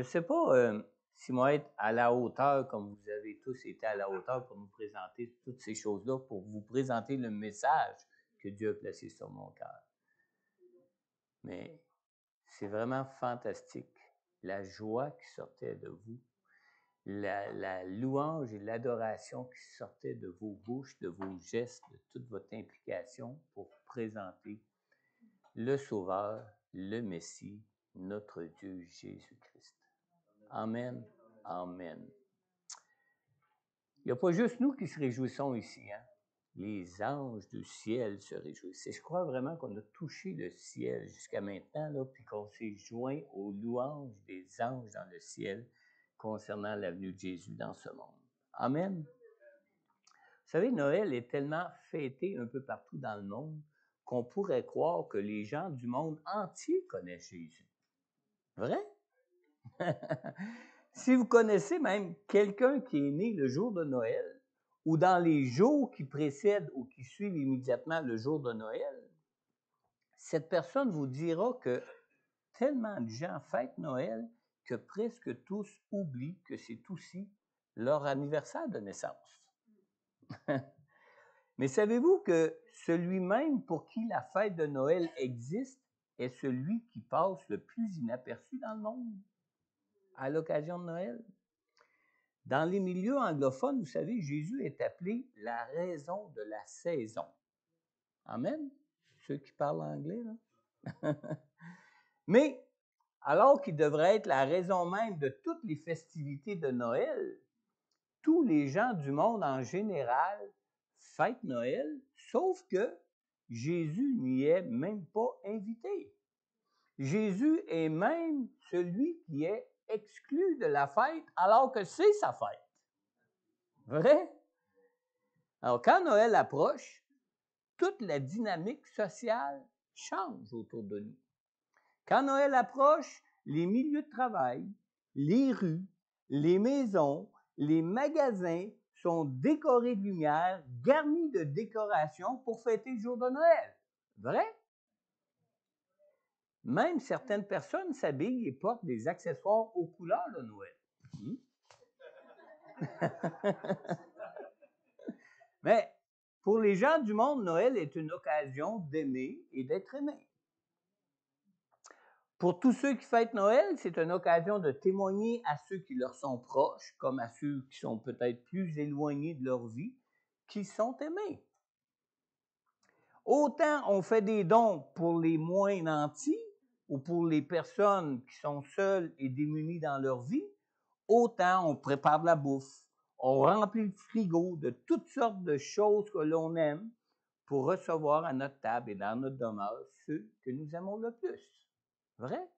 ne sais pas si moi être à la hauteur, comme vous avez tous été à la hauteur pour nous présenter toutes ces choses-là, pour vous présenter le message que Dieu a placé sur mon cœur. Mais c'est vraiment fantastique, la joie qui sortait de vous, la louange et l'adoration qui sortait de vos bouches, de vos gestes, de toute votre implication pour présenter le Sauveur, le Messie, notre Dieu Jésus-Christ. Amen. Amen. Il n'y a pas juste nous qui se réjouissons ici, hein? Les anges du ciel se réjouissent. Et je crois vraiment qu'on a touché le ciel jusqu'à maintenant, là, puis qu'on s'est joint aux louanges des anges dans le ciel concernant la venue de Jésus dans ce monde. Amen. Vous savez, Noël est tellement fêté un peu partout dans le monde qu'on pourrait croire que les gens du monde entier connaissent Jésus. Vrai? Si vous connaissez même quelqu'un qui est né le jour de Noël, ou dans les jours qui précèdent ou qui suivent immédiatement le jour de Noël, cette personne vous dira que tellement de gens fêtent Noël que presque tous oublient que c'est aussi leur anniversaire de naissance. Mais savez-vous que celui-même pour qui la fête de Noël existe est celui qui passe le plus inaperçu dans le monde à l'occasion de Noël? Dans les milieux anglophones, vous savez, Jésus est appelé la raison de la saison. Amen? Ceux qui parlent anglais, là. Mais, alors qu'il devrait être la raison même de toutes les festivités de Noël, tous les gens du monde en général fêtent Noël, sauf que Jésus n'y est même pas invité. Jésus est même celui qui est exclu de la fête alors que c'est sa fête. Vrai? Alors, quand Noël approche, toute la dynamique sociale change autour de nous. Quand Noël approche, les milieux de travail, les rues, les maisons, les magasins sont décorés de lumière, garnis de décorations pour fêter le jour de Noël. Vrai? Même certaines personnes s'habillent et portent des accessoires aux couleurs de Noël. Mais pour les gens du monde, Noël est une occasion d'aimer et d'être aimé. Pour tous ceux qui fêtent Noël, c'est une occasion de témoigner à ceux qui leur sont proches, comme à ceux qui sont peut-être plus éloignés de leur vie, qu'ils sont aimés. Autant on fait des dons pour les moins nantis ou pour les personnes qui sont seules et démunies dans leur vie, autant on prépare de la bouffe, on remplit le frigo de toutes sortes de choses que l'on aime pour recevoir à notre table et dans notre demeure ceux que nous aimons le plus. Vrai?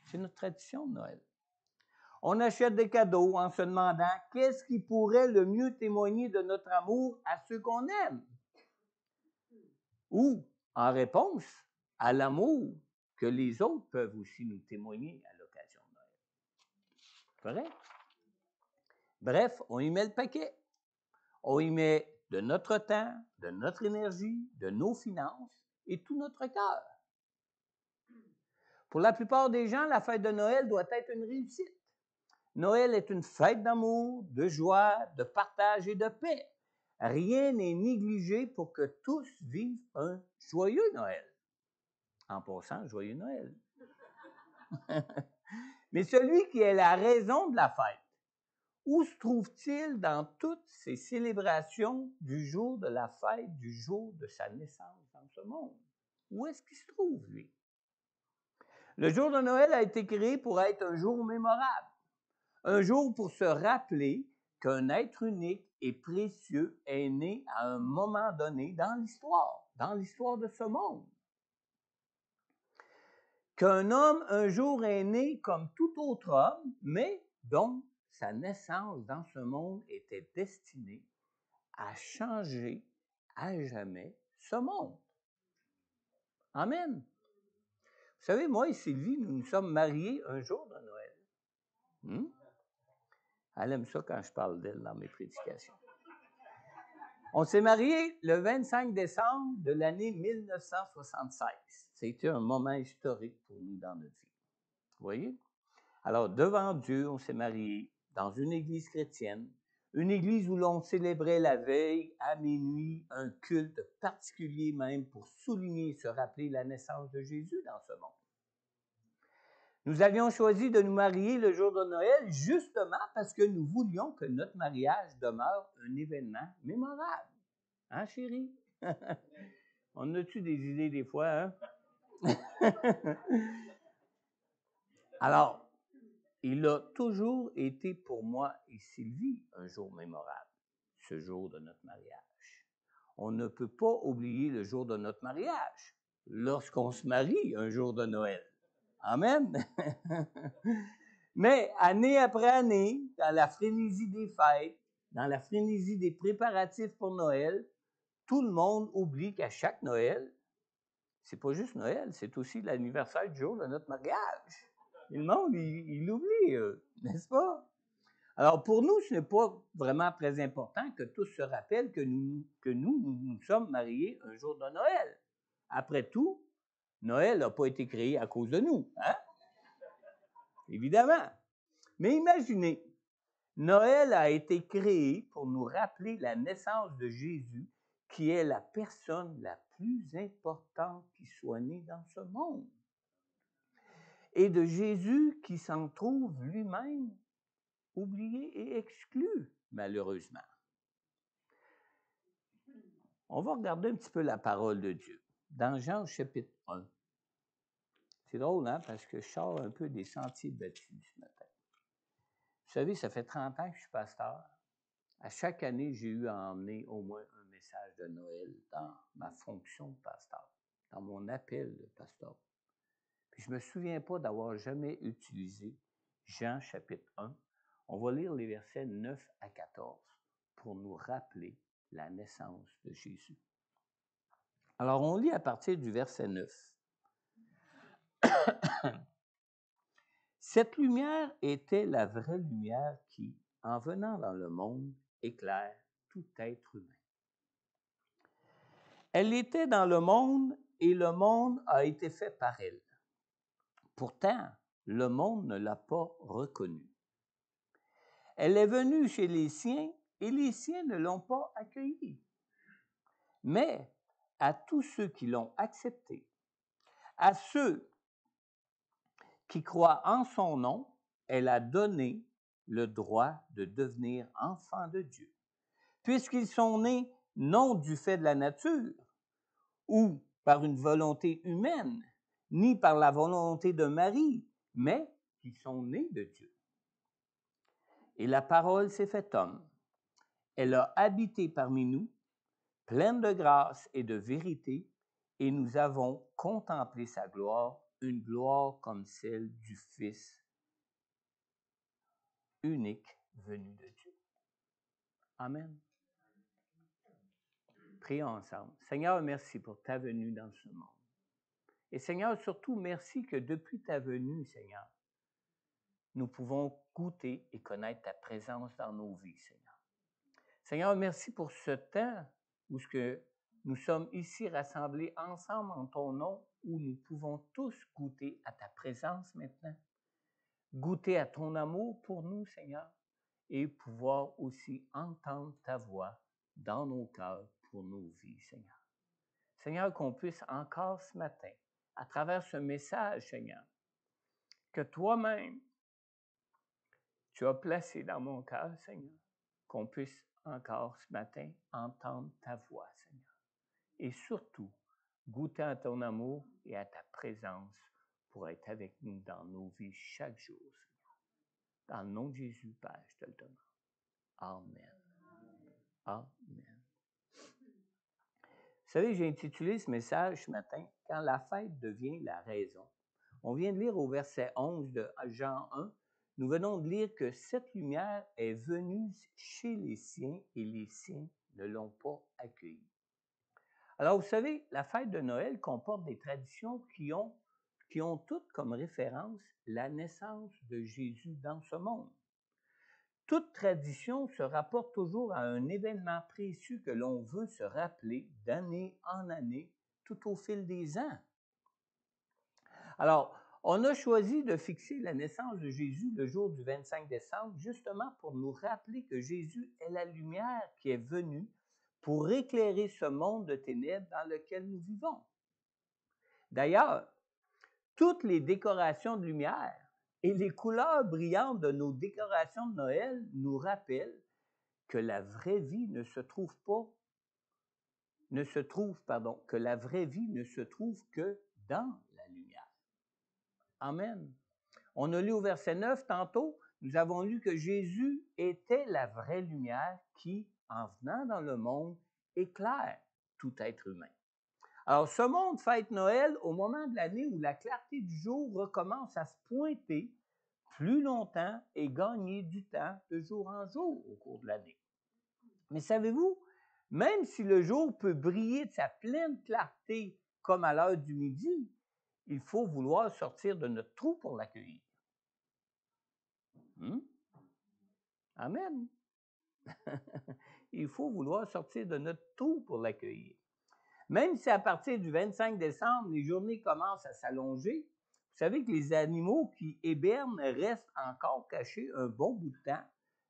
C'est notre tradition de Noël. On achète des cadeaux en se demandant qu'est-ce qui pourrait le mieux témoigner de notre amour à ceux qu'on aime. Ou, en réponse à l'amour que les autres peuvent aussi nous témoigner à l'occasion de Noël. Vrai? Bref, on y met le paquet. On y met de notre temps, de notre énergie, de nos finances et tout notre cœur. Pour la plupart des gens, la fête de Noël doit être une réussite. Noël est une fête d'amour, de joie, de partage et de paix. Rien n'est négligé pour que tous vivent un joyeux Noël. En passant, joyeux Noël. Mais celui qui est la raison de la fête, où se trouve-t-il dans toutes ces célébrations du jour de la fête, du jour de sa naissance dans ce monde? Où est-ce qu'il se trouve, lui? Le jour de Noël a été créé pour être un jour mémorable. Un jour pour se rappeler qu'un être unique et précieux est né à un moment donné dans l'histoire de ce monde. Qu'un homme un jour est né comme tout autre homme, mais dont sa naissance dans ce monde était destinée à changer à jamais ce monde. Amen. Vous savez, moi et Sylvie, nous nous sommes mariés un jour de Noël. Elle aime ça quand je parle d'elle dans mes prédications. On s'est mariés le 25 décembre de l'année 1976. C'était un moment historique pour nous dans notre vie. Vous voyez? Alors, devant Dieu, on s'est mariés dans une église chrétienne, une église où l'on célébrait la veille, à minuit, un culte particulier même pour souligner et se rappeler la naissance de Jésus dans ce monde. Nous avions choisi de nous marier le jour de Noël justement parce que nous voulions que notre mariage demeure un événement mémorable. Hein, chérie? On a-tu des idées des fois, hein? Alors, il a toujours été pour moi et Sylvie un jour mémorable, ce jour de notre mariage. On ne peut pas oublier le jour de notre mariage lorsqu'on se marie un jour de Noël. Amen. Mais année après année, dans la frénésie des fêtes, dans la frénésie des préparatifs pour Noël, tout le monde oublie qu'à chaque Noël, c'est pas juste Noël, c'est aussi l'anniversaire du jour de notre mariage. Et le monde, il l'oublie, n'est-ce pas? Alors, pour nous, ce n'est pas vraiment très important que tous se rappellent que nous sommes mariés un jour de Noël. Après tout, Noël n'a pas été créé à cause de nous, hein? Évidemment. Mais imaginez, Noël a été créé pour nous rappeler la naissance de Jésus, qui est la personne la plus importante qui soit née dans ce monde. Et de Jésus qui s'en trouve lui-même oublié et exclu, malheureusement. On va regarder un petit peu la parole de Dieu. Dans Jean chapitre 1. C'est drôle, hein, parce que je sors un peu des sentiers battus ce matin. Vous savez, ça fait 30 ans que je suis pasteur. À chaque année, j'ai eu à emmener au moins un message de Noël dans ma fonction de pasteur, dans mon appel de pasteur. Puis je ne me souviens pas d'avoir jamais utilisé Jean chapitre 1. On va lire les versets 9 à 14 pour nous rappeler la naissance de Jésus. Alors, on lit à partir du verset 9. Cette lumière était la vraie lumière qui, en venant dans le monde, éclaire tout être humain. Elle était dans le monde et le monde a été fait par elle. Pourtant, le monde ne l'a pas reconnue. Elle est venue chez les siens et les siens ne l'ont pas accueillie. Mais à tous ceux qui l'ont acceptée, à ceux qui croient en son nom, elle a donné le droit de devenir enfants de Dieu, puisqu'ils sont nés non du fait de la nature ou par une volonté humaine, ni par la volonté de Marie, mais qui sont nés de Dieu. Et la parole s'est faite homme. Elle a habité parmi nous, pleine de grâce et de vérité, et nous avons contemplé sa gloire, une gloire comme celle du Fils unique venu de Dieu. Amen. Prions ensemble. Seigneur, merci pour ta venue dans ce monde. Et Seigneur, surtout, merci que depuis ta venue, Seigneur, nous pouvons goûter et connaître ta présence dans nos vies, Seigneur. Seigneur, merci pour ce temps où nous sommes ici rassemblés ensemble en ton nom, où nous pouvons tous goûter à ta présence maintenant, goûter à ton amour pour nous, Seigneur, et pouvoir aussi entendre ta voix dans nos cœurs pour nos vies, Seigneur. Seigneur, qu'on puisse encore ce matin, à travers ce message, Seigneur, que toi-même, tu as placé dans mon cœur, Seigneur, qu'on puisse encore ce matin entendre ta voix, Seigneur. Et surtout, goûter à ton amour et à ta présence pour être avec nous dans nos vies chaque jour, Seigneur. Dans le nom de Jésus, Père, je te le demande. Amen. Amen. Vous savez, j'ai intitulé ce message ce matin « Quand la fête devient la raison ». On vient de lire au verset 11 de Jean 1. Nous venons de lire que cette lumière est venue chez les siens et les siens ne l'ont pas accueillie. Alors, vous savez, la fête de Noël comporte des traditions qui ont toutes comme référence la naissance de Jésus dans ce monde. Toute tradition se rapporte toujours à un événement précieux que l'on veut se rappeler d'année en année, tout au fil des ans. Alors, On a choisi de fixer la naissance de Jésus le jour du 25 décembre, justement pour nous rappeler que Jésus est la lumière qui est venue pour éclairer ce monde de ténèbres dans lequel nous vivons. D'ailleurs, toutes les décorations de lumière et les couleurs brillantes de nos décorations de Noël nous rappellent que la vraie vie que la vraie vie ne se trouve que dans la lumière. Amen. On a lu au verset 9 tantôt, nous avons lu que Jésus était la vraie lumière qui, en venant dans le monde, éclaire tout être humain. Alors, ce monde fête Noël au moment de l'année où la clarté du jour recommence à se pointer plus longtemps et gagner du temps de jour en jour au cours de l'année. Mais savez-vous, même si le jour peut briller de sa pleine clarté comme à l'heure du midi, il faut vouloir sortir de notre trou pour l'accueillir. Amen. Il faut vouloir sortir de notre trou pour l'accueillir. Même si à partir du 25 décembre, les journées commencent à s'allonger, vous savez que les animaux qui hibernent restent encore cachés un bon bout de temps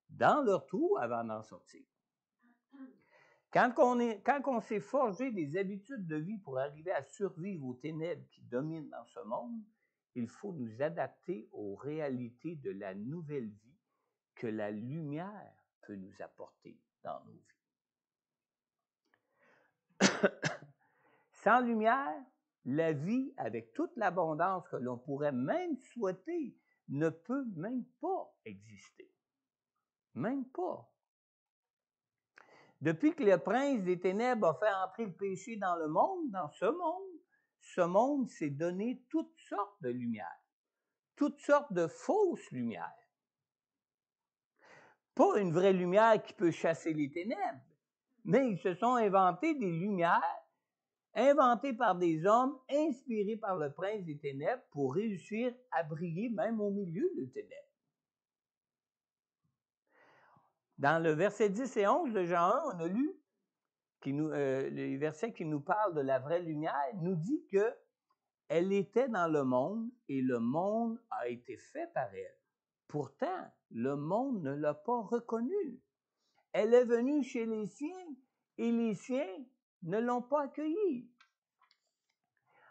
dans leur trou avant d'en sortir. Quand on s'est forgé des habitudes de vie pour arriver à survivre aux ténèbres qui dominent dans ce monde, il faut nous adapter aux réalités de la nouvelle vie que la lumière peut nous apporter dans nos vies. Sans lumière, la vie, avec toute l'abondance que l'on pourrait même souhaiter, ne peut même pas exister. Même pas. Depuis que le prince des ténèbres a fait entrer le péché dans le monde, ce monde s'est donné toutes sortes de lumières, toutes sortes de fausses lumières. Pas une vraie lumière qui peut chasser les ténèbres, mais ils se sont inventés des lumières inventées par des hommes inspirés par le prince des ténèbres pour réussir à briller même au milieu des ténèbres. Dans le verset 10 et 11 de Jean 1, on a lu le verset qui nous parle de la vraie lumière, nous dit qu'elle était dans le monde et le monde a été fait par elle. Pourtant, le monde ne l'a pas reconnue. Elle est venue chez les siens et les siens ne l'ont pas accueillie.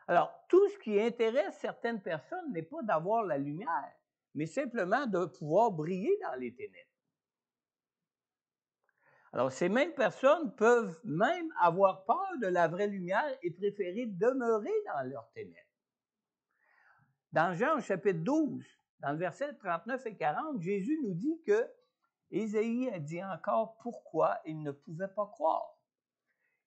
Alors, tout ce qui intéresse certaines personnes n'est pas d'avoir la lumière, mais simplement de pouvoir briller dans les ténèbres. Alors, ces mêmes personnes peuvent même avoir peur de la vraie lumière et préférer demeurer dans leurs ténèbres. Dans Jean chapitre 12, dans le verset 39 et 40, Jésus nous dit que Ésaïe a dit encore pourquoi ils ne pouvaient pas croire.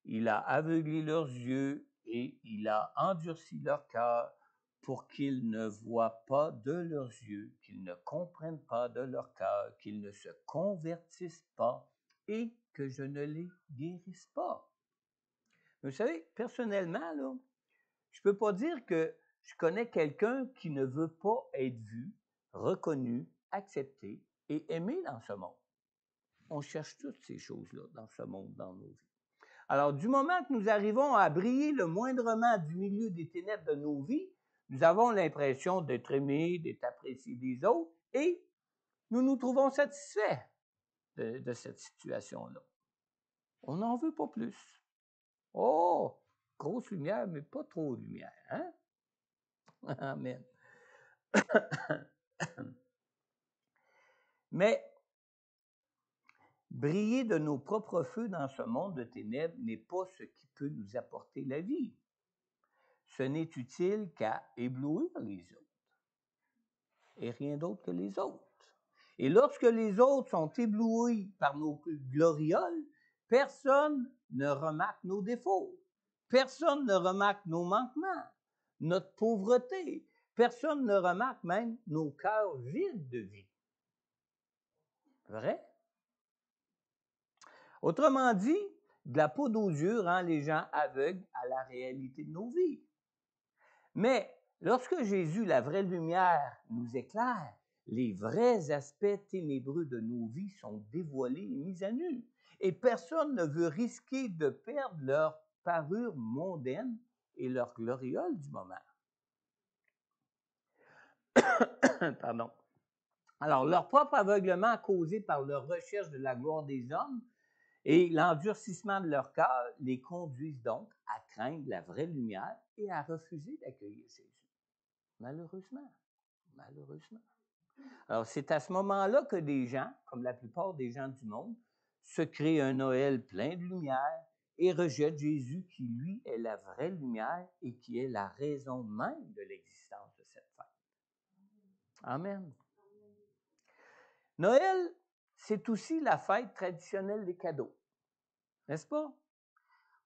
Il a aveuglé leurs yeux et il a endurci leur cœur pour qu'ils ne voient pas de leurs yeux, qu'ils ne comprennent pas de leur cœur, qu'ils ne se convertissent pas et que je ne les guérisse pas. Vous savez, personnellement, là, je ne peux pas dire que je connais quelqu'un qui ne veut pas être vu, reconnu, accepté et aimé dans ce monde. On cherche toutes ces choses-là dans ce monde, dans nos vies. Alors, du moment que nous arrivons à briller le moindrement du milieu des ténèbres de nos vies, nous avons l'impression d'être aimés, d'être appréciés des autres et nous nous trouvons satisfaits de cette situation-là. On n'en veut pas plus. Oh, grosse lumière, mais pas trop de lumière, hein? Amen. Mais briller de nos propres feux dans ce monde de ténèbres n'est pas ce qui peut nous apporter la vie. Ce n'est utile qu'à éblouir les autres. Et rien d'autre que les autres. Et lorsque les autres sont éblouis par nos glorioles, personne ne remarque nos défauts. Personne ne remarque nos manquements, notre pauvreté. Personne ne remarque même nos cœurs vides de vie. Vrai? Autrement dit, de la poudre aux yeux rend les gens aveugles à la réalité de nos vies. Mais lorsque Jésus, la vraie lumière, nous éclaire, les vrais aspects ténébreux de nos vies sont dévoilés et mis à nu. Et personne ne veut risquer de perdre leur parure mondaine et leur gloriole du moment. Pardon. Alors, leur propre aveuglement causé par leur recherche de la gloire des hommes et l'endurcissement de leur cœur les conduisent donc à craindre la vraie lumière et à refuser d'accueillir Jésus. Malheureusement. Malheureusement. Alors, c'est à ce moment-là que des gens, comme la plupart des gens du monde, se créent un Noël plein de lumière et rejettent Jésus qui, lui, est la vraie lumière et qui est la raison même de l'existence de cette fête. Amen. Noël, c'est aussi la fête traditionnelle des cadeaux, n'est-ce pas?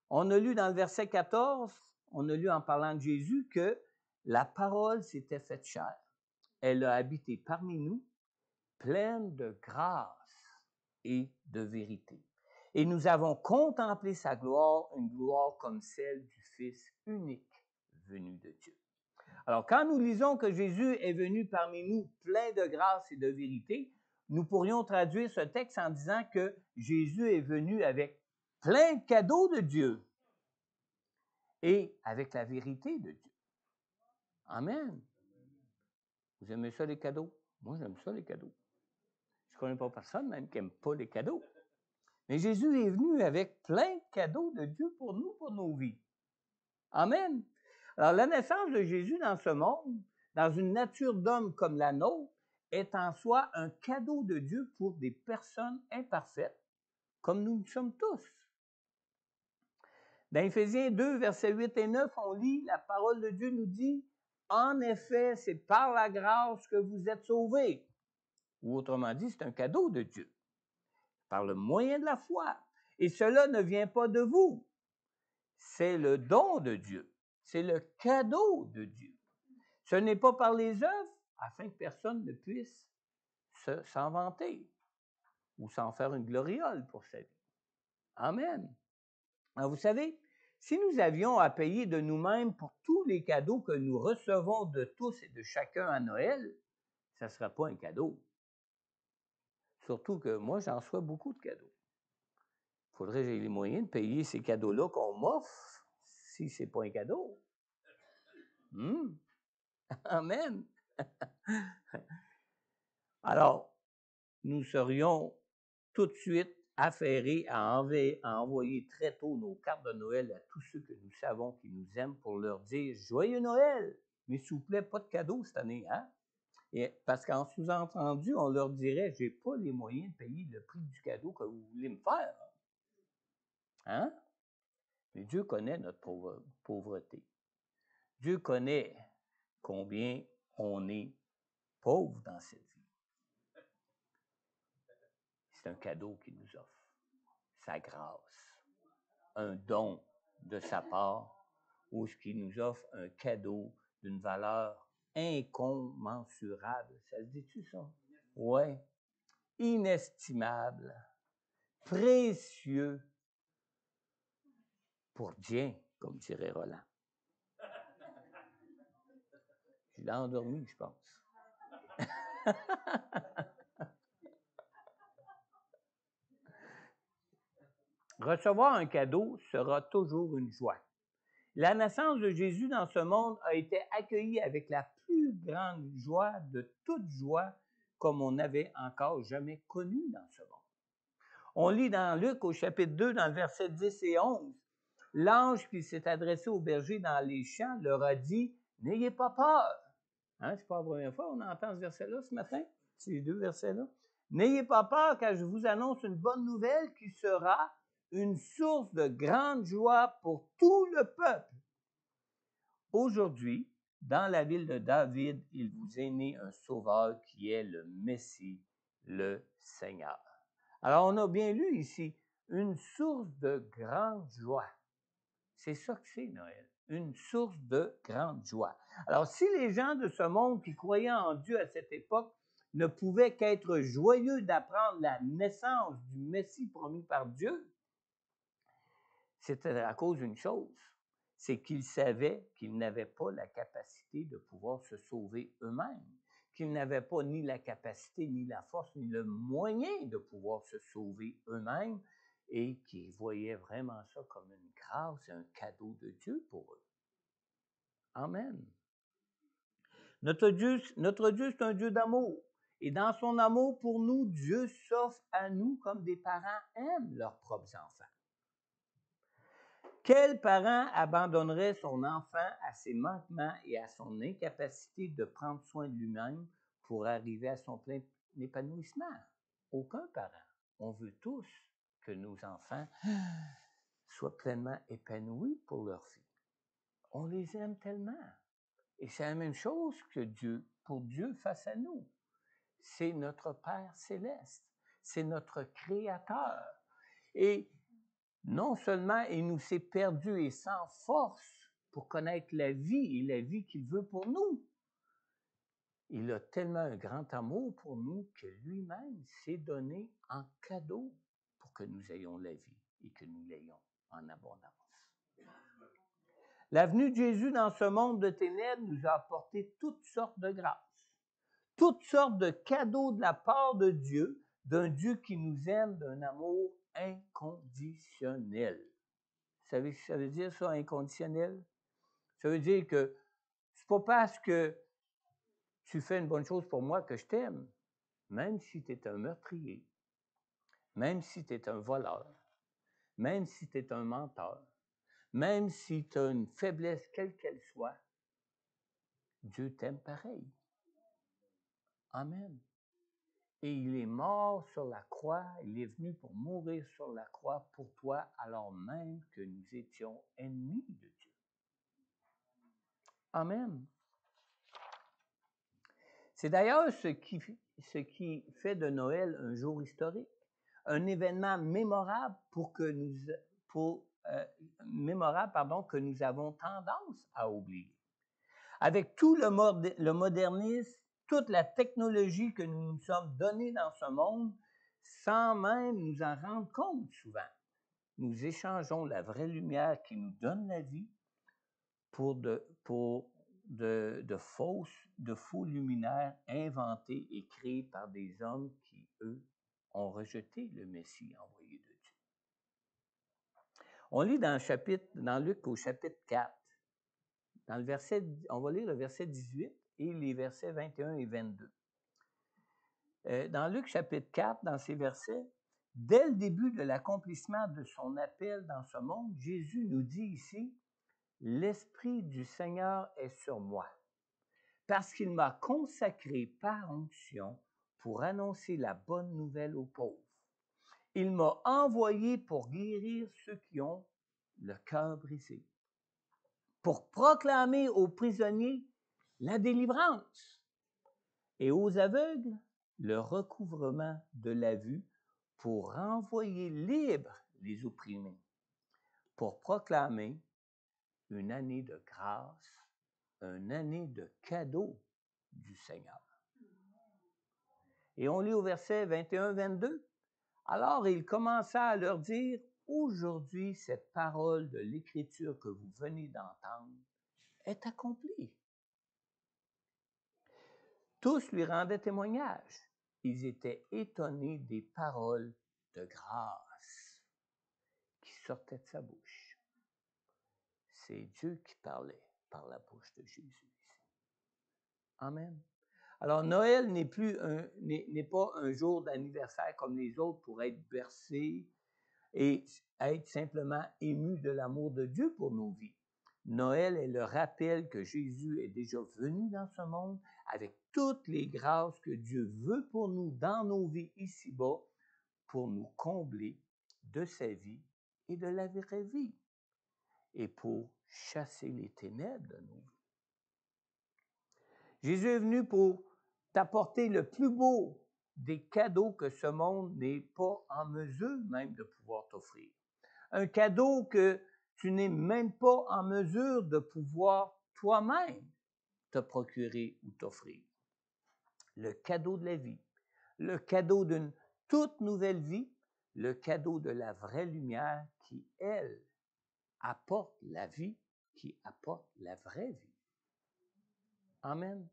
On a lu dans le verset 14, on a lu en parlant de Jésus que la parole s'était faite chair. Elle a habité parmi nous, pleine de grâce et de vérité. Et nous avons contemplé sa gloire, une gloire comme celle du Fils unique venu de Dieu. Alors, quand nous lisons que Jésus est venu parmi nous plein de grâce et de vérité, nous pourrions traduire ce texte en disant que Jésus est venu avec plein de cadeaux de Dieu et avec la vérité de Dieu. Amen. Vous aimez ça, les cadeaux? Moi, j'aime ça, les cadeaux. Je ne connais pas personne même qui n'aime pas les cadeaux. Mais Jésus est venu avec plein de cadeaux de Dieu pour nous, pour nos vies. Amen. Alors, la naissance de Jésus dans ce monde, dans une nature d'homme comme la nôtre, est en soi un cadeau de Dieu pour des personnes imparfaites, comme nous le sommes tous. Dans Éphésiens 2, versets 8 et 9, on lit, la parole de Dieu nous dit, « En effet, c'est par la grâce que vous êtes sauvés. » Ou autrement dit, c'est un cadeau de Dieu, par le moyen de la foi. Et cela ne vient pas de vous. C'est le don de Dieu. C'est le cadeau de Dieu. Ce n'est pas par les œuvres, afin que personne ne puisse s'en vanter ou s'en faire une gloriole pour sa vie. Amen. Alors, vous savez, si nous avions à payer de nous-mêmes pour tous les cadeaux que nous recevons de tous et de chacun à Noël, ça ne serait pas un cadeau. Surtout que moi, j'en reçois beaucoup de cadeaux. Il faudrait que j'ai les moyens de payer ces cadeaux-là qu'on m'offre si ce n'est pas un cadeau. Amen. Alors, nous serions tout de suite affairés à envoyer très tôt nos cartes de Noël à tous ceux que nous savons qui nous aiment pour leur dire « Joyeux Noël! Mais s'il vous plaît, pas de cadeau cette année, hein? » Et parce qu'en sous-entendu, on leur dirait « J'ai pas les moyens de payer le prix du cadeau que vous voulez me faire. » Hein? Mais Dieu connaît notre pauvreté. Dieu connaît combien on est pauvre dans cette vie. C'est un cadeau qu'il nous offre, sa grâce, un don de sa part, ou ce qui nous offre un cadeau d'une valeur incommensurable. Ça se dit-tu ça? Oui. Inestimable, précieux, pour Dieu, comme dirait Roland. Je l'ai endormi, je pense. Recevoir un cadeau sera toujours une joie. La naissance de Jésus dans ce monde a été accueillie avec la plus grande joie de toute joie comme on n'avait encore jamais connu dans ce monde. On lit dans Luc au chapitre 2, dans le verset 10 et 11, l'ange qui s'est adressé aux bergers dans les champs leur a dit « N'ayez pas peur. » Hein, c'est pas la première fois qu'on entend ce verset-là ce matin, ces deux versets-là. « N'ayez pas peur car je vous annonce une bonne nouvelle qui sera une source de grande joie pour tout le peuple. Aujourd'hui, dans la ville de David, il vous est né un sauveur qui est le Messie, le Seigneur. » Alors, on a bien lu ici, une source de grande joie. C'est ça que c'est Noël, une source de grande joie. Alors, si les gens de ce monde qui croyaient en Dieu à cette époque ne pouvaient qu'être joyeux d'apprendre la naissance du Messie promis par Dieu, c'était à cause d'une chose, c'est qu'ils savaient qu'ils n'avaient pas la capacité de pouvoir se sauver eux-mêmes, qu'ils n'avaient pas ni la capacité, ni la force, ni le moyen de pouvoir se sauver eux-mêmes et qu'ils voyaient vraiment ça comme une grâce et un cadeau de Dieu pour eux. Amen. Notre Dieu, c'est un Dieu d'amour. Et dans son amour pour nous, Dieu s'offre à nous comme des parents aiment leurs propres enfants. Quel parent abandonnerait son enfant à ses manquements et à son incapacité de prendre soin de lui-même pour arriver à son plein épanouissement? Aucun parent. On veut tous que nos enfants soient pleinement épanouis pour leur vie. On les aime tellement. Et c'est la même chose que Dieu, pour Dieu face à nous. C'est notre Père céleste. C'est notre Créateur. Et non seulement il nous s'est perdu et sans force pour connaître la vie et la vie qu'il veut pour nous. Il a tellement un grand amour pour nous que lui-même s'est donné en cadeau pour que nous ayons la vie et que nous l'ayons en abondance. La venue de Jésus dans ce monde de ténèbres nous a apporté toutes sortes de grâces, toutes sortes de cadeaux de la part de Dieu, d'un Dieu qui nous aime d'un amour inconditionnel. Vous savez ce que ça veut dire, ça, inconditionnel? Ça veut dire que c'est pas parce que tu fais une bonne chose pour moi que je t'aime, même si tu es un meurtrier, même si tu es un voleur, même si tu es un menteur, même si tu as une faiblesse quelle qu'elle soit, Dieu t'aime pareil. Amen. Et il est mort sur la croix, il est venu pour mourir sur la croix pour toi, alors même que nous étions ennemis de Dieu. Amen. C'est d'ailleurs ce qui fait de Noël un jour historique, un événement mémorable que nous avons tendance à oublier. Avec tout le modernisme, toute la technologie que nous nous sommes donnée dans ce monde, sans même nous en rendre compte souvent, nous échangeons la vraie lumière qui nous donne la vie pour de faux luminaires inventés et créés par des hommes qui, eux, ont rejeté le Messie envoyé de Dieu. On lit dans Luc au chapitre 4, on va lire le verset 18 et les versets 21 et 22. Dans Luc chapitre 4, dans ces versets, dès le début de l'accomplissement de son appel dans ce monde, Jésus nous dit ici, « L'Esprit du Seigneur est sur moi, parce qu'il m'a consacré par onction pour annoncer la bonne nouvelle aux pauvres. Il m'a envoyé pour guérir ceux qui ont le cœur brisé, pour proclamer aux prisonniers la délivrance et aux aveugles le recouvrement de la vue, pour renvoyer libres les opprimés, pour proclamer une année de grâce, une année de cadeau du Seigneur. » Et on lit au verset 21-22. Alors il commença à leur dire, « Aujourd'hui, cette parole de l'Écriture que vous venez d'entendre est accomplie. » Tous lui rendaient témoignage. Ils étaient étonnés des paroles de grâce qui sortaient de sa bouche. C'est Dieu qui parlait par la bouche de Jésus. Amen. Alors, Noël n'est pas un jour d'anniversaire comme les autres pour être bercé et être simplement ému de l'amour de Dieu pour nos vies. Noël est le rappel que Jésus est déjà venu dans ce monde avec toutes les grâces que Dieu veut pour nous dans nos vies ici-bas pour nous combler de sa vie et de la vraie vie et pour chasser les ténèbres de nos vies. Jésus est venu pour t'apporter le plus beau des cadeaux que ce monde n'est pas en mesure même de pouvoir t'offrir. Un cadeau que tu n'es même pas en mesure de pouvoir toi-même te procurer ou t'offrir. Le cadeau de la vie, le cadeau d'une toute nouvelle vie, le cadeau de la vraie lumière qui, elle, apporte la vie, qui apporte la vraie vie. Amen.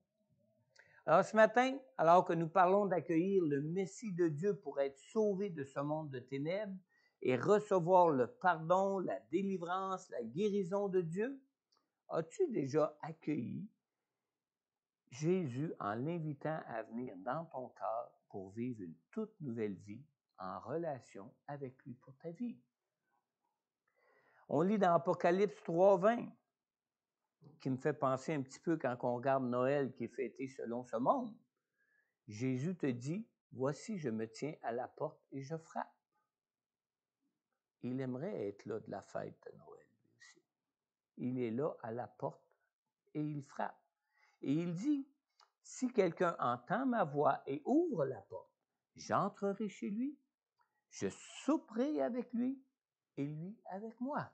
Alors ce matin, alors que nous parlons d'accueillir le Messie de Dieu pour être sauvé de ce monde de ténèbres et recevoir le pardon, la délivrance, la guérison de Dieu, as-tu déjà accueilli Jésus en l'invitant à venir dans ton cœur pour vivre une toute nouvelle vie en relation avec lui pour ta vie. On lit dans Apocalypse 3:20, qui me fait penser un petit peu quand on regarde Noël qui est fêté selon ce monde. Jésus te dit, « Voici, je me tiens à la porte et je frappe. » Il aimerait être là de la fête de Noël, lui aussi. Il est là à la porte et il frappe. Et il dit, « Si quelqu'un entend ma voix et ouvre la porte, j'entrerai chez lui, je souperai avec lui et lui avec moi. »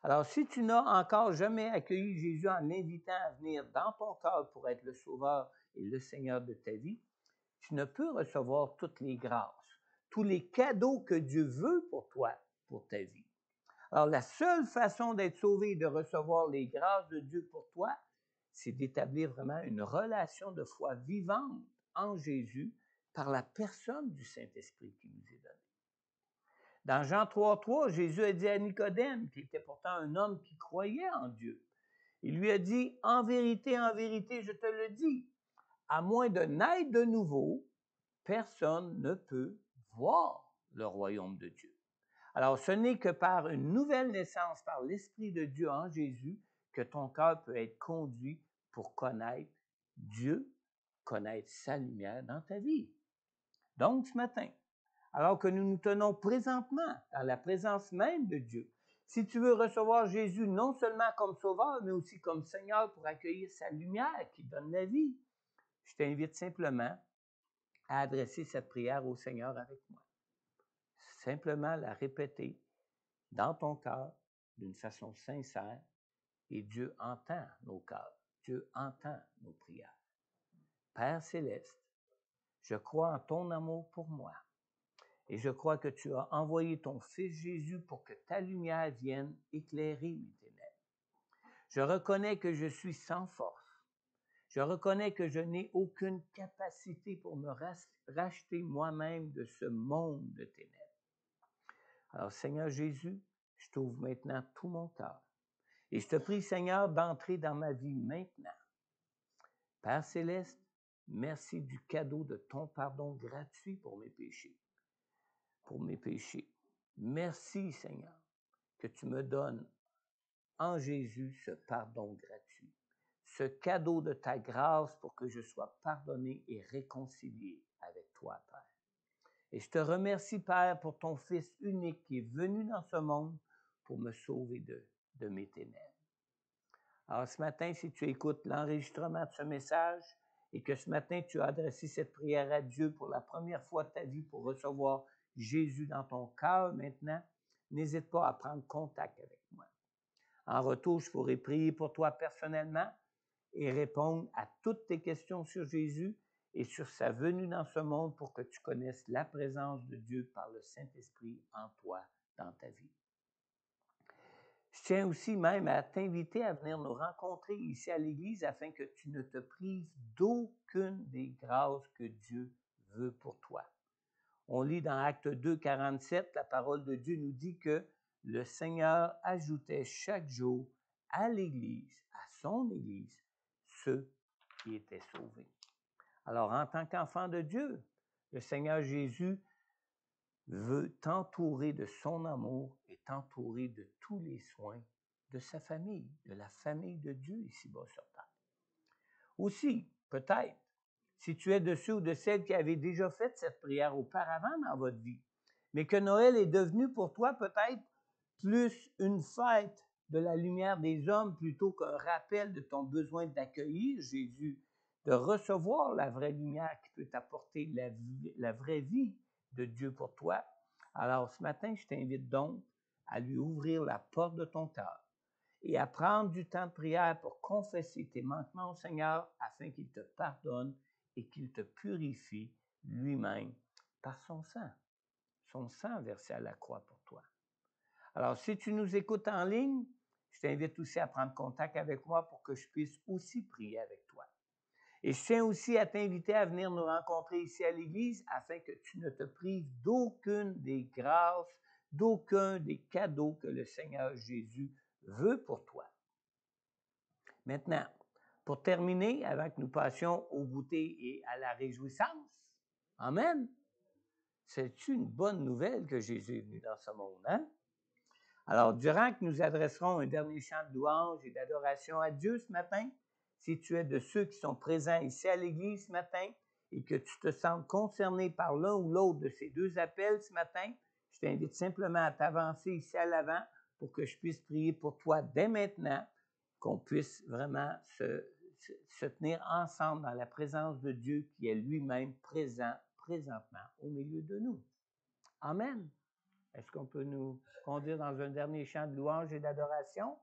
Alors, si tu n'as encore jamais accueilli Jésus en l'invitant à venir dans ton cœur pour être le Sauveur et le Seigneur de ta vie, tu ne peux recevoir toutes les grâces, tous les cadeaux que Dieu veut pour toi, pour ta vie. Alors, la seule façon d'être sauvé et de recevoir les grâces de Dieu pour toi, c'est d'établir vraiment une relation de foi vivante en Jésus par la personne du Saint-Esprit qui nous est donnée. Dans Jean 3:3, Jésus a dit à Nicodème, qui était pourtant un homme qui croyait en Dieu, il lui a dit, « En vérité, je te le dis, à moins de naître de nouveau, personne ne peut voir le royaume de Dieu. » Alors, ce n'est que par une nouvelle naissance, par l'Esprit de Dieu en Jésus, que ton cœur peut être conduit pour connaître Dieu, connaître sa lumière dans ta vie. Donc, ce matin, alors que nous nous tenons présentement dans la présence même de Dieu, si tu veux recevoir Jésus non seulement comme Sauveur, mais aussi comme Seigneur pour accueillir sa lumière qui donne la vie, je t'invite simplement à adresser cette prière au Seigneur avec moi. Simplement la répéter dans ton cœur d'une façon sincère et Dieu entend nos cœurs. Dieu entend nos prières. Père céleste, je crois en ton amour pour moi et je crois que tu as envoyé ton Fils Jésus pour que ta lumière vienne éclairer mes ténèbres. Je reconnais que je suis sans force. Je reconnais que je n'ai aucune capacité pour me racheter moi-même de ce monde de ténèbres. Alors, Seigneur Jésus, je t'ouvre maintenant tout mon cœur. Et je te prie, Seigneur, d'entrer dans ma vie maintenant. Père céleste, merci du cadeau de ton pardon gratuit pour mes péchés. Merci, Seigneur, que tu me donnes en Jésus ce pardon gratuit, ce cadeau de ta grâce pour que je sois pardonné et réconcilié avec toi, Père. Et je te remercie, Père, pour ton Fils unique qui est venu dans ce monde pour me sauver de mes ténèbres. Alors ce matin, si tu écoutes l'enregistrement de ce message et que ce matin, tu as adressé cette prière à Dieu pour la première fois de ta vie pour recevoir Jésus dans ton cœur maintenant, n'hésite pas à prendre contact avec moi. En retour, je pourrai prier pour toi personnellement et répondre à toutes tes questions sur Jésus et sur sa venue dans ce monde pour que tu connaisses la présence de Dieu par le Saint-Esprit en toi, dans ta vie. Je tiens aussi même à t'inviter à venir nous rencontrer ici à l'Église afin que tu ne te prives d'aucune des grâces que Dieu veut pour toi. On lit dans Actes 2, 47, la parole de Dieu nous dit que le Seigneur ajoutait chaque jour à l'Église, à son Église, ceux qui étaient sauvés. Alors, en tant qu'enfant de Dieu, le Seigneur Jésus veut t'entourer de son amour et t'entourer de tous les soins de sa famille, de la famille de Dieu ici-bas sur terre. Aussi, peut-être, si tu es de ceux ou de celles qui avaient déjà fait cette prière auparavant dans votre vie, mais que Noël est devenu pour toi peut-être plus une fête de la lumière des hommes plutôt qu'un rappel de ton besoin d'accueillir Jésus, de recevoir la vraie lumière qui peut t'apporter la vraie vie de Dieu pour toi. Alors ce matin, je t'invite donc à lui ouvrir la porte de ton cœur et à prendre du temps de prière pour confesser tes manquements au Seigneur afin qu'il te pardonne et qu'il te purifie lui-même par son sang versé à la croix pour toi. Alors, si tu nous écoutes en ligne, je t'invite aussi à prendre contact avec moi pour que je puisse aussi prier avec toi. Et je tiens aussi à t'inviter à venir nous rencontrer ici à l'Église afin que tu ne te prives d'aucune des grâces, d'aucun des cadeaux que le Seigneur Jésus veut pour toi. Maintenant, Pour terminer, avant que nous passions au goûter et à la réjouissance. Amen. C'est une bonne nouvelle que Jésus est venu dans ce monde, hein? Alors, durant que nous adresserons un dernier chant de louange et d'adoration à Dieu ce matin, si tu es de ceux qui sont présents ici à l'Église ce matin et que tu te sens concerné par l'un ou l'autre de ces deux appels ce matin, je t'invite simplement à t'avancer ici à l'avant pour que je puisse prier pour toi dès maintenant, qu'on puisse vraiment se tenir ensemble dans la présence de Dieu qui est lui-même présent présentement au milieu de nous. Amen. Est-ce qu'on peut nous conduire dans un dernier chant de louange et d'adoration,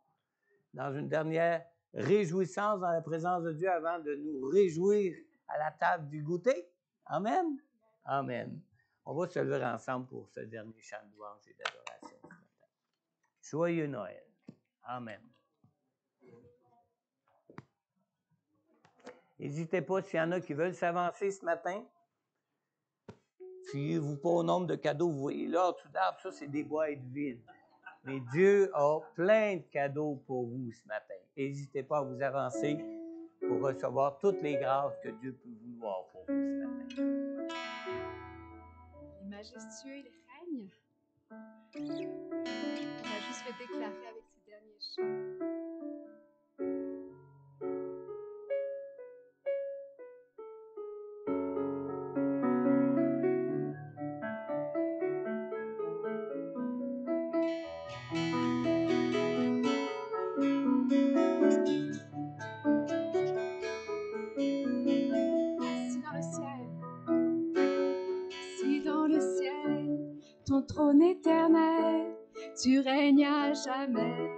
dans une dernière réjouissance dans la présence de Dieu avant de nous réjouir à la table du goûter? Amen. Amen. On va se lever ensemble pour ce dernier chant de louange et d'adoration ce matin. Joyeux Noël. Amen. N'hésitez pas, s'il y en a qui veulent s'avancer ce matin, fiez-vous pas au nombre de cadeaux. Vous voyez là, tout d'abord, ça, c'est des boîtes vides. Mais Dieu a plein de cadeaux pour vous ce matin. N'hésitez pas à vous avancer pour recevoir toutes les grâces que Dieu peut vouloir pour vous ce matin. Il est majestueux, il règne. On a juste fait déclarer avec ces derniers chants. Ton trône éternel, tu règnes à jamais.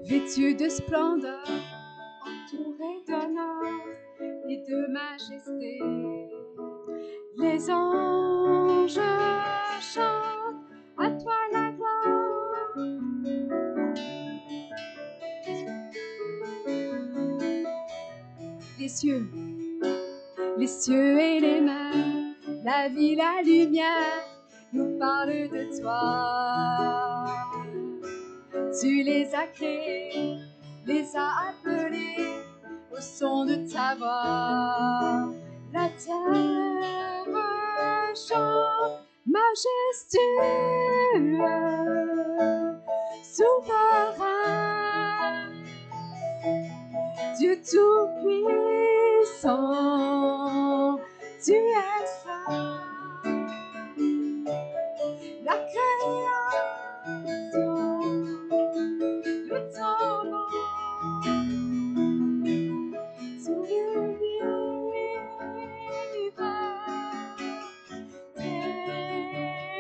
Vêtu de splendeur, entouré d'honneur et de majesté, les anges chantent à toi la gloire. Les cieux et les mers, la vie, la lumière, nous parlent de toi. Tu les as créés, les as appelés au son de ta voix. La terre chante majestueux, souverain, Dieu tout-puissant, tu es saint. La création, le temps long, tout l'univers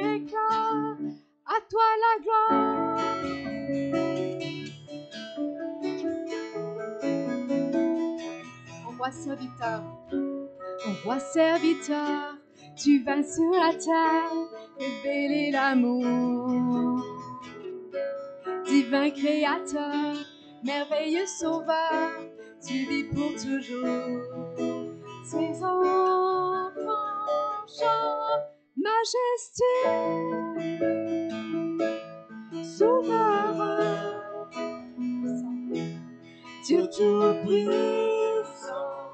déclare à toi la gloire. Roi serviteur, tu vas sur la terre révéler l'amour. Divin créateur, merveilleux sauveur, tu vis pour toujours. Tes enfants chantent majestueux, souverain, Dieu tout-puissant,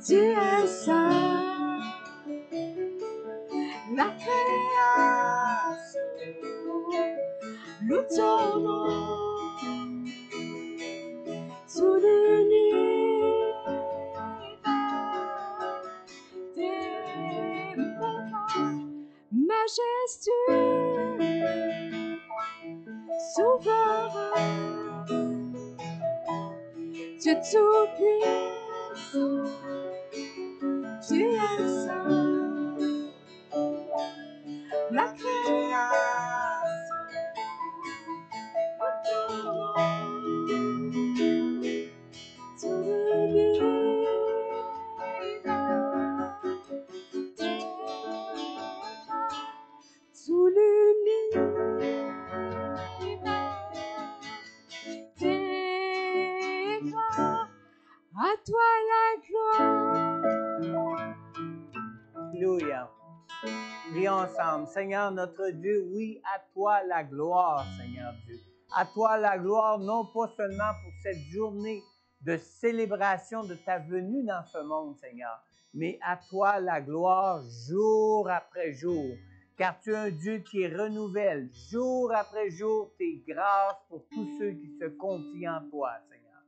tu es saint. La création, le ton tout l'univers déclare majestueux, souverain, Dieu tout-puissant, tu es saint. La création, tout l'univers, tout l'univers déclare à toi la gloire. Alléluia. Prions ensemble. Seigneur notre Dieu, oui, à toi la gloire, Seigneur Dieu. À toi la gloire, non pas seulement pour cette journée de célébration de ta venue dans ce monde, Seigneur, mais à toi la gloire jour après jour, car tu es un Dieu qui renouvelle jour après jour tes grâces pour tous ceux qui se confient en toi, Seigneur.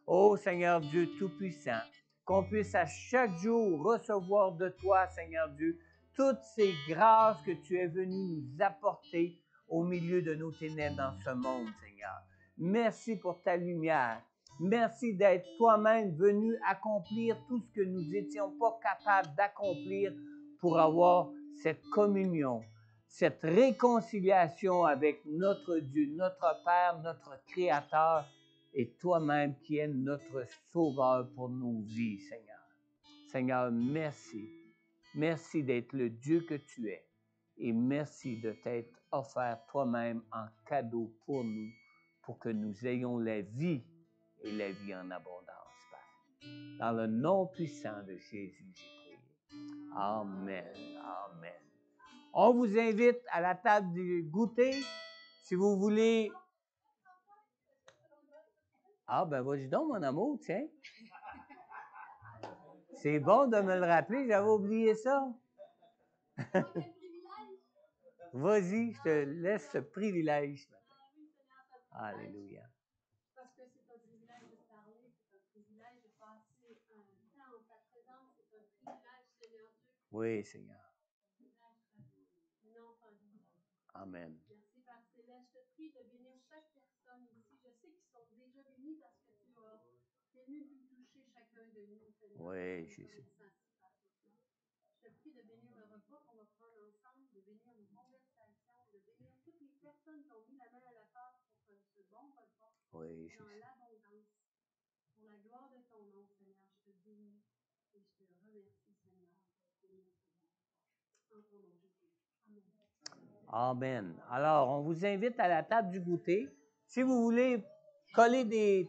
Ô Seigneur Dieu Tout-Puissant, qu'on puisse à chaque jour recevoir de toi, Seigneur Dieu, toutes ces grâces que tu es venu nous apporter au milieu de nos ténèbres dans ce monde, Seigneur. Merci pour ta lumière. Merci d'être toi-même venu accomplir tout ce que nous n'étions pas capables d'accomplir pour avoir cette communion, cette réconciliation avec notre Dieu, notre Père, notre Créateur, et toi-même qui es notre Sauveur pour nos vies, Seigneur. Seigneur, merci. Merci d'être le Dieu que tu es. Et merci de t'être offert toi-même en cadeau pour nous, pour que nous ayons la vie et la vie en abondance, Père. Dans le nom puissant de Jésus, j'ai prié. Amen. Amen. On vous invite à la table du goûter. Si vous voulez... Ah, ben vas-y donc, mon amour, tiens. C'est bon de me le rappeler, j'avais oublié ça. Vas-y, je te laisse ce privilège ce matin. Alléluia. Parce que c'est un privilège de parler, c'est un privilège de passer un temps en ta présence, c'est un privilège, Seigneur Dieu. Oui, Seigneur. Non, pas du tout. Amen. Merci, Père Céleste. Je te prie de bénir chaque personne ici. Je sais qu'ils sont déjà bénis parce que tu es venu nous toucher chacun de nous, Seigneur. Oui, Jésus. Je te prie de bénir le repas qu'on va prendre ensemble, de bénir nos conversations, de bénir toutes les personnes qui ont mis la main à la pâte pour ce bon repas. Oui, dans Jésus. l'abondance. Pour la gloire de ton nom, Seigneur, je te bénis et je te remercie, Seigneur, pour notre bon. En ton nom, Jésus. Amen. Amen. Alors, on vous invite à la table du goûter. Si vous voulez coller des